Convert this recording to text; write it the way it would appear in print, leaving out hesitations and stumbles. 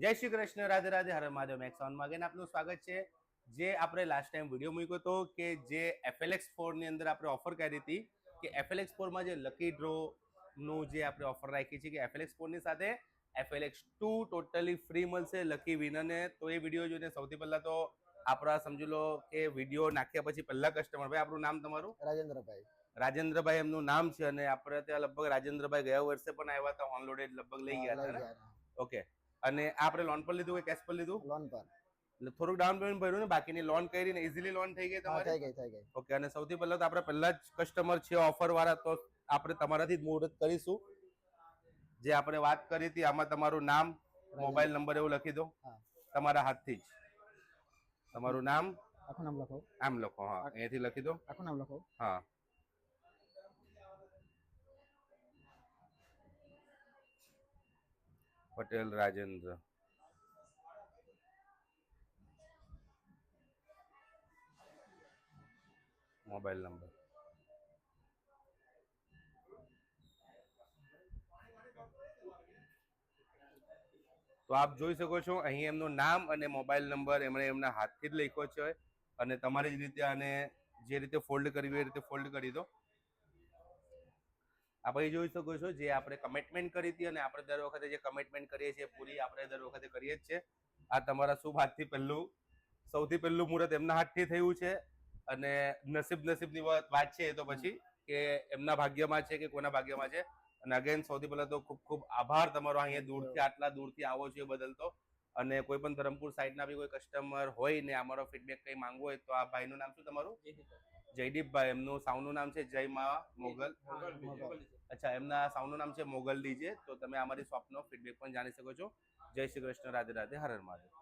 જય શ્રી કૃષ્ણ, રાધે રાધે, હર મહાદેવ. મેક્સોનમાં again આપનું સ્વાગત છે. જે આપણે લાસ્ટ ટાઈમ વિડીયો મૂક્યો હતો કે જે FLX4 ની અંદર આપણે ઓફર કરી હતી કે FLX4 માં જે લકી ડ્રો નું જે આપણે ઓફર રાખી છે કે FLX4 ની સાથે FLX2 ટોટલી ફ્રી મળશે લકી વિનરને. તો એ વિડીયો જોઈને સૌથી પહેલા તો આપણા સમજી લો કે વિડીયો નાખ્યા પછી પહેલા કસ્ટમર ભાઈ, આપણું નામ તમારું? રાજેન્દ્રભાઈ. રાજેન્દ્રભાઈ એમનું નામ છે અને આપણે ત્યાં લગભગ રાજેન્દ્રભાઈ ગયા વર્ષે પણ આવ્યા હતા, ઓનલોડેડ લગભગ લઈ ગયા હતા. ઓકે. અને આપણે લોન પર લીધું કે કેશ પર લીધું? લોન પર. એટલે થોડુંક ડાઉન પેમેન્ટ ભર્યું ને, બાકીની લોન કરીને ઇઝીલી લોન થઈ ગઈ તમારી? થઈ ગઈ. ઓકે. અને સૌથી પહેલા તો આપણે પહેલા જ કસ્ટમર છે ઓફર વાળા, તો આપણે તમારાથી જ મુહૂર્ત કરીશું. જે આપણે વાત કરી હતી આમાં તમારું નામ, મોબાઈલ નંબર એવું લખી દો તમારા હાથથી જ. તમારું નામ આખું નામ લખો. આમ લખો. હા, અહીંયાથી લખી દો. આખું નામ લખો. હા. પટેલ રાજેન્દ્ર. Mobile number. તો આપ જોઈ શકો છો અહીં એમનું નામ અને મોબાઈલ નંબર એમણે એમના હાથથી જ લખ્યો છે અને તમારી જ રીતે આને જે રીતે ફોલ્ડ કરવી એ રીતે ફોલ્ડ કરી દો. આપણે જોઈ શકો છો જે આપણે કમિટમેન્ટ કરી હતી અને આપણે દર વખતે જે કમિટમેન્ટ કરીએ છીએ પૂરી આપણે દર વખતે કરીએ જ છે. આ તમારા શુભ હાથથી સૌથી પહેલું મુહૂર્ત એમના હાથથી થયું છે અને નસીબની વાત છે તો પછી કે એમના ભાગ્યમાં છે કે કોના ભાગ્યમાં છે. અને અગેન સૌથી પહેલા તો ખૂબ ખૂબ આભાર તમારો, અહીંયા દૂરથી આટલા દૂરથી આવો છો એ બદલ. તો અને કોઈ પણ ધરમપુર સાઈડના બી કોઈ કસ્ટમર હોય ને અમારો ફીડબેક કંઈ માંગવો હોય તો આ ભાઈનું નામ શું તમારું? જયદીપભાઈ. એમનું સાઉન્ડનું નામ છે જય મા મોગલ. અચ્છા, એમના સાઉન્ડનું નામ છે મોગલ ડીજે. તો તમે અમારી શોપનો ફીડબેક પણ જાણી શકો છો. જય શ્રી કૃષ્ણ, રાધે રાધે, હર હર મહાદેવ.